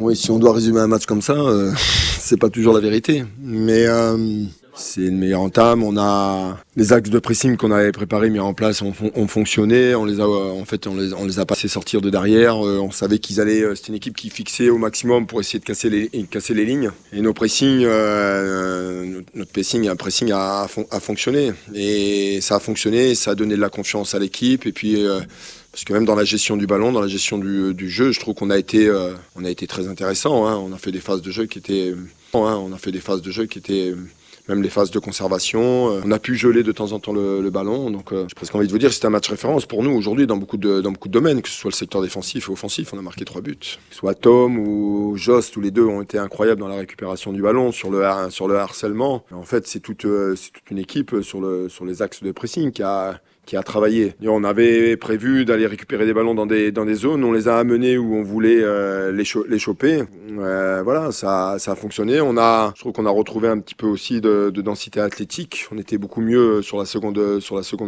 Oui, si on doit résumer un match comme ça, c'est pas toujours la vérité. Mais c'est une meilleure entame. On a les axes de pressing qu'on avait préparés, mis en place, ont fonctionné. On les a, on les a pas fait sortir de derrière. On savait qu'ils allaient. C'était une équipe qui fixait au maximum pour essayer de casser les lignes. Et nos pressing, notre pressing a fonctionné. Et ça a fonctionné. Ça a donné de la confiance à l'équipe. Et puis parce que même dans la gestion du ballon, dans la gestion du jeu, je trouve qu'on a été très intéressant. Hein. On a fait des phases de jeu qui étaient, même les phases de conservation. On a pu geler de temps en temps le ballon. Donc, j'ai presque envie de vous dire que c'est un match référence pour nous aujourd'hui dans beaucoup de domaines, que ce soit le secteur défensif et offensif. On a marqué 3 buts. Que ce soit Tom ou Joss, tous les deux ont été incroyables dans la récupération du ballon, sur le harcèlement. En fait, c'est toute une équipe sur les axes de pressing qui a travaillé. Et on avait prévu d'aller récupérer des ballons dans des zones, on les a amenés où on voulait les choper. Voilà, ça a fonctionné. Je trouve qu'on a retrouvé un petit peu aussi de densité athlétique. On était beaucoup mieux sur la seconde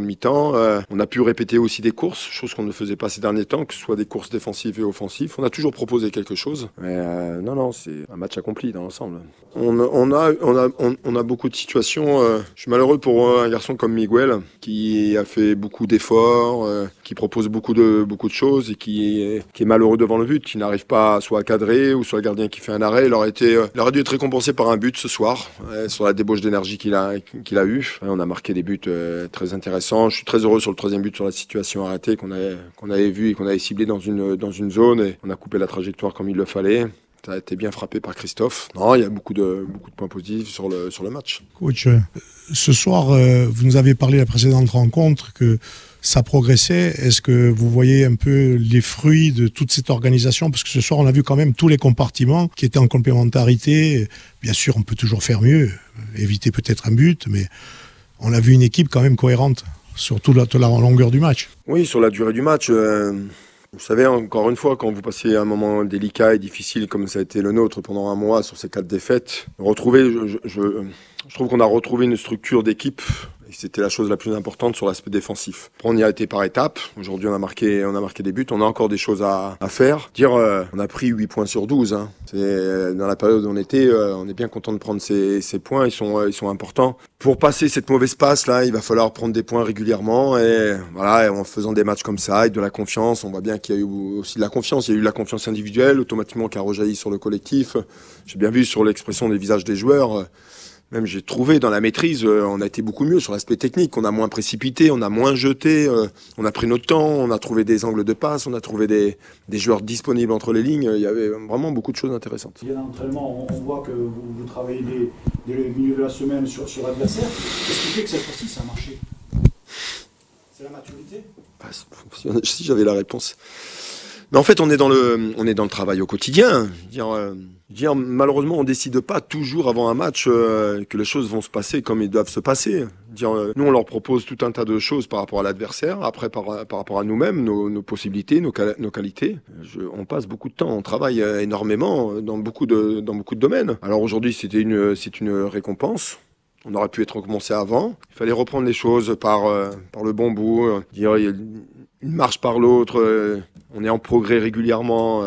mi-temps. On a pu répéter aussi des courses, chose qu'on ne faisait pas ces derniers temps, que ce soit des courses défensives et offensives. On a toujours proposé quelque chose. Non, c'est un match accompli dans l'ensemble. On a beaucoup de situations. Je suis malheureux pour un garçon comme Miguel qui a fait beaucoup d'efforts, qui propose beaucoup de choses et qui est malheureux devant le but, qui n'arrive pas soit à cadrer ou soit le gardien qui fait un arrêt. Il aurait dû être récompensé par un but ce soir sur la débauche d'énergie qu'il a eu. On a marqué des buts très intéressants. Je suis très heureux sur le 3e but sur la situation arrêtée qu'on avait vu et qu'on avait ciblé dans une zone et on a coupé la trajectoire comme il le fallait. Ça a été bien frappé par Christophe. Non, il y a beaucoup de points positifs sur le match. Coach, ce soir, vous nous avez parlé la précédente rencontre que ça progressait. Est-ce que vous voyez un peu les fruits de toute cette organisation? Parce que ce soir, on a vu quand même tous les compartiments qui étaient en complémentarité. Bien sûr, on peut toujours faire mieux, éviter peut-être un but, mais on a vu une équipe quand même cohérente sur toute la longueur du match. Oui, sur la durée du match. Vous savez, encore une fois, quand vous passez un moment délicat et difficile comme ça a été le nôtre pendant un mois sur ces 4 défaites, je trouve qu'on a retrouvé une structure d'équipe et c'était la chose la plus importante sur l'aspect défensif. Après, on y a été par étapes. Aujourd'hui, on a marqué des buts. On a encore des choses à faire. On a pris 8 points sur 12. Hein. Dans la période où on était, on est bien content de prendre ces points. Ils sont importants. Pour passer cette mauvaise passe là, il va falloir prendre des points régulièrement et voilà, en faisant des matchs comme ça, avec de la confiance. On voit bien qu'il y a eu aussi de la confiance. Il y a eu de la confiance individuelle, automatiquement qui a rejailli sur le collectif. J'ai bien vu sur l'expression des visages des joueurs. Même j'ai trouvé dans la maîtrise, on a été beaucoup mieux sur l'aspect technique. On a moins précipité, on a moins jeté, on a pris notre temps, on a trouvé des angles de passe, on a trouvé des joueurs disponibles entre les lignes. Il y avait vraiment beaucoup de choses intéressantes. Il y a l'entraînement, on voit que vous travaillez dès le milieu de la semaine sur l'adversaire. Qu'est-ce qui fait que cette fois-ci ça a marché? C'est la maturité? Si j'avais la réponse. Mais en fait, on est dans le travail au quotidien. Malheureusement, on décide pas toujours avant un match que les choses vont se passer comme ils doivent se passer. Nous, on leur propose tout un tas de choses par rapport à l'adversaire, après par rapport à nous-mêmes, nos possibilités, nos qualités. On passe beaucoup de temps, on travaille énormément dans beaucoup de domaines. Alors aujourd'hui, c'est une récompense. On aurait pu être recommencé avant. Il fallait reprendre les choses par le bon bout. Une marche par l'autre. On est en progrès régulièrement.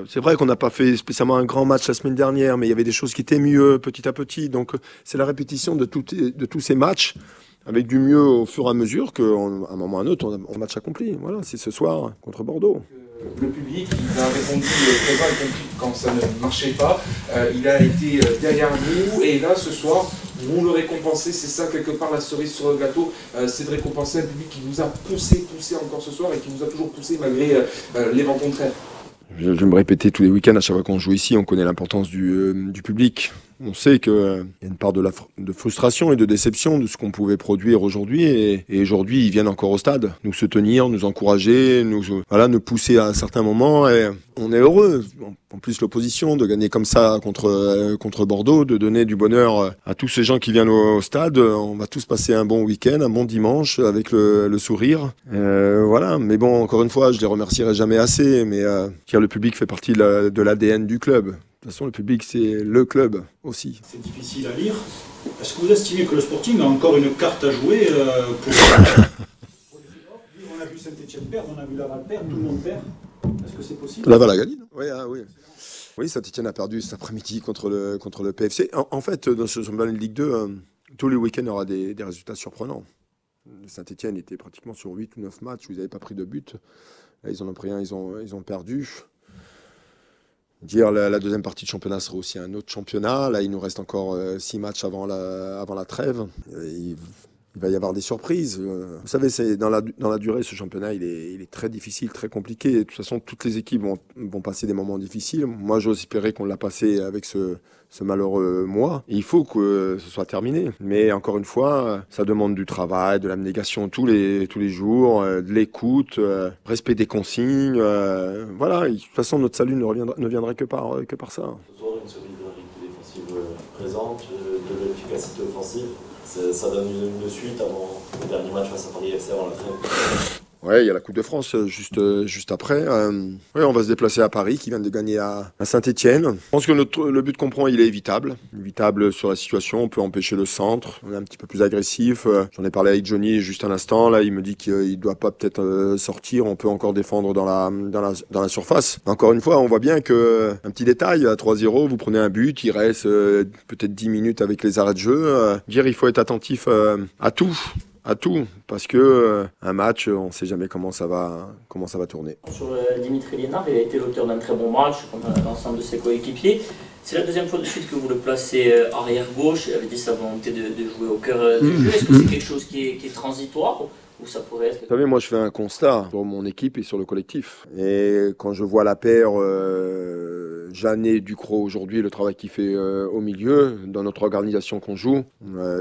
C'est vrai qu'on n'a pas fait spécialement un grand match la semaine dernière, mais il y avait des choses qui étaient mieux petit à petit. Donc c'est la répétition de tous ces matchs, avec du mieux au fur et à mesure qu'à un moment ou à un autre, on a match accompli. Voilà, c'est ce soir contre Bordeaux. Le public, il a répondu présent et compris quand ça ne marchait pas. Il a été derrière vous et là, ce soir, vous le récompensez. C'est ça, quelque part, la cerise sur le gâteau. C'est de récompenser un public qui vous a poussé encore ce soir et qui vous a toujours poussé malgré les vents contraires. Je vais me répéter tous les week-ends, à chaque fois qu'on joue ici, on connaît l'importance du public. On sait qu'il y a une part de frustration et de déception de ce qu'on pouvait produire aujourd'hui. Et aujourd'hui, ils viennent encore au stade, nous soutenir, nous encourager, nous pousser à un certain moment. Et on est heureux. En plus, l'opposition, de gagner comme ça contre Bordeaux, de donner du bonheur à tous ces gens qui viennent au stade. On va tous passer un bon week-end, un bon dimanche avec le sourire. Voilà. Mais bon, encore une fois, je les remercierai jamais assez. Mais le public fait partie de l'ADN du club. De toute façon, le public, c'est le club aussi. C'est difficile à lire. Est-ce que vous estimez que le Sporting a encore une carte à jouer pour les playoffs? On a vu Saint-Etienne perdre, on a vu Laval perdre, tout le monde perd. Est-ce que c'est possible? Laval a gagné, non? Oui, oui. Oui, Saint-Etienne a perdu cet après-midi contre le PFC. En fait, dans ce championnat de Ligue 2, tous les week-ends, il y aura des résultats surprenants. Saint-Etienne était pratiquement sur 8 ou 9 matchs où ils n'avaient pas pris de but. Là, ils en ont pris un, ils ont perdu. Dire la deuxième partie de championnat sera aussi un autre championnat. Là, il nous reste encore 6 matchs avant la trêve. Il va y avoir des surprises. Vous savez, c'est dans la durée, ce championnat, il est très difficile, très compliqué. De toute façon, toutes les équipes vont passer des moments difficiles. Moi, j'ose espérer qu'on l'a passé avec ce malheureux mois. Et il faut que ce soit terminé. Mais encore une fois, ça demande du travail, de l'abnégation tous les jours, de l'écoute, respect des consignes. Voilà. De toute façon, notre salut ne viendrait que par ça. Ce soir, une solidarité défensive présente, de l'efficacité offensive. Ça donne une suite avant le dernier match face à Paris FC avant la trêve. Ouais, il y a la Coupe de France juste après. Ouais, on va se déplacer à Paris, qui vient de gagner à Saint-Etienne. Je pense que le but qu'on prend, il est évitable. Évitable sur la situation, on peut empêcher le centre. On est un petit peu plus agressif. J'en ai parlé avec Johnny juste un instant. Là, il me dit qu'il ne doit pas peut-être sortir. On peut encore défendre dans la surface. Encore une fois, on voit bien que un petit détail, à 3-0, vous prenez un but, il reste peut-être 10 minutes avec les arrêts de jeu. Il faut être attentif à tout, parce que un match, on ne sait jamais comment ça va tourner. Sur Dimitri Liénard, il a été l'auteur d'un très bon match contre l'ensemble de ses coéquipiers. C'est la deuxième fois de suite que vous le placez arrière gauche. Il avait dit sa volonté de jouer au cœur du jeu. Est-ce que c'est quelque chose qui est transitoire ou ça pourrait être... Vous savez, moi je fais un constat sur mon équipe et sur le collectif. Et quand je vois la paire Jeannet, Ducrot aujourd'hui, le travail qu'il fait au milieu, dans notre organisation qu'on joue,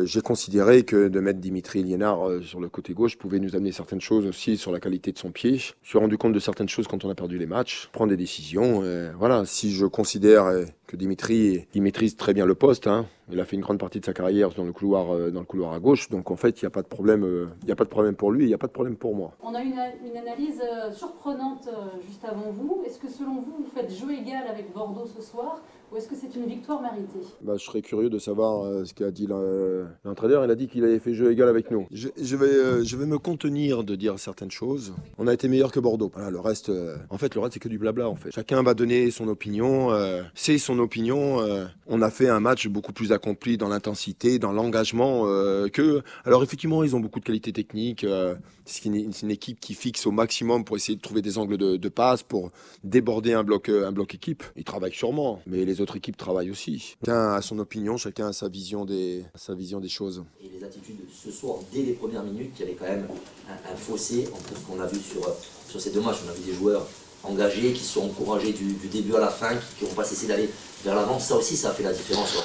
j'ai considéré que de mettre Dimitri Liénard sur le côté gauche pouvait nous amener certaines choses aussi sur la qualité de son pied. Je me suis rendu compte de certaines choses quand on a perdu les matchs, prendre des décisions. Voilà, si je considère que Dimitri, il maîtrise très bien le poste, hein. Il a fait une grande partie de sa carrière dans le couloir à gauche, donc en fait il n'y a pas de problème, pour lui, il n'y a pas de problème pour moi. On a une analyse surprenante juste avant vous. Est-ce que selon vous, vous faites jeu égal avec Bordeaux ce soir, ou est-ce que c'est une victoire méritée? Je serais curieux de savoir ce qu'a dit l'entraîneur. Il a dit qu'il avait fait jeu égal avec nous. Je vais me contenir de dire certaines choses. On a été meilleur que Bordeaux. Voilà, le reste, c'est que du blabla en fait. Chacun va donner son opinion. C'est son opinion. On a fait un match beaucoup plus accompli dans l'intensité, dans l'engagement que. Alors effectivement, ils ont beaucoup de qualités techniques. C'est une équipe qui fixe au maximum pour essayer de trouver des angles de passe, pour déborder un bloc équipe. Ils travaillent sûrement, mais les autres équipes travaillent aussi. Chacun a son opinion, chacun a sa vision des choses. Et les attitudes ce soir, dès les premières minutes, il y avait quand même un fossé entre ce qu'on a vu sur ces deux matchs. On a vu des joueurs engagés, qui sont encouragés du début à la fin, qui n'ont pas cessé d'aller vers l'avant. Ça aussi, ça a fait la différence.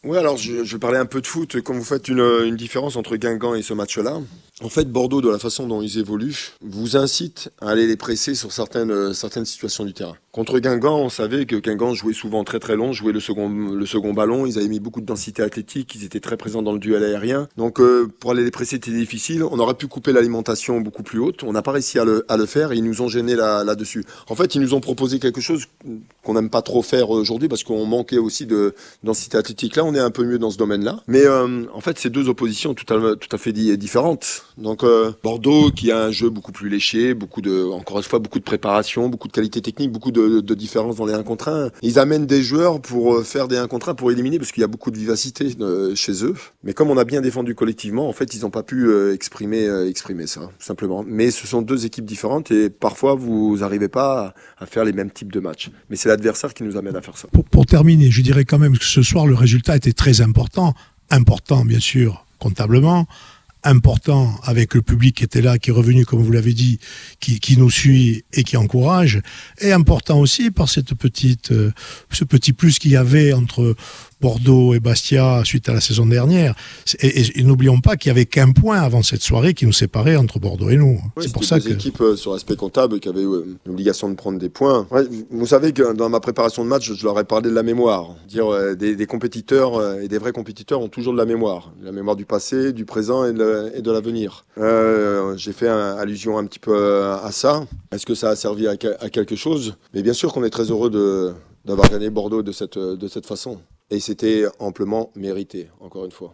Oui, alors je vais parler un peu de foot. Quand vous faites une différence entre Guingamp et ce match-là, en fait, Bordeaux, de la façon dont ils évoluent, vous incite à aller les presser sur certaines situations du terrain. Contre Guingamp, on savait que Guingamp jouait souvent très très long, jouait le second ballon, ils avaient mis beaucoup de densité athlétique, ils étaient très présents dans le duel aérien. Donc pour aller les presser, c'était difficile. On aurait pu couper l'alimentation beaucoup plus haute. On n'a pas réussi à le faire et ils nous ont gênés là-dessus. En fait, ils nous ont proposé quelque chose qu'on n'aime pas trop faire aujourd'hui parce qu'on manquait aussi de densité athlétique. Là, on est un peu mieux dans ce domaine-là. Mais en fait, c'est deux oppositions tout à fait différentes. Donc Bordeaux qui a un jeu beaucoup plus léché, encore une fois beaucoup de préparation, beaucoup de qualité technique, beaucoup de différence dans les 1 contre 1. Ils amènent des joueurs pour faire des 1 contre 1 pour éliminer parce qu'il y a beaucoup de vivacité chez eux. Mais comme on a bien défendu collectivement, en fait, ils n'ont pas pu exprimer ça, tout simplement. Mais ce sont deux équipes différentes et parfois vous n'arrivez pas à faire les mêmes types de matchs. Mais c'est l'adversaire qui nous amène à faire ça. Pour terminer, je dirais quand même que ce soir, le résultat était très important. Important, bien sûr, comptablement. Important avec le public qui était là, qui est revenu, comme vous l'avez dit, qui nous suit et qui encourage. Et important aussi par ce petit plus qu'il y avait entre Bordeaux et Bastia suite à la saison dernière. Et n'oublions pas qu'il n'y avait qu'un point avant cette soirée qui nous séparait entre Bordeaux et nous. Oui, c'est pour ça que les équipes sur l'aspect comptable qui avaient l'obligation de prendre des points. Ouais, vous savez que dans ma préparation de match, je leur ai parlé de la mémoire. Des compétiteurs et des vrais compétiteurs ont toujours de la mémoire du passé, du présent et de l'avenir. J'ai fait allusion un petit peu à ça. Est-ce que ça a servi à quelque chose? Mais bien sûr qu'on est très heureux d'avoir gagné Bordeaux de cette façon. Et c'était amplement mérité, encore une fois.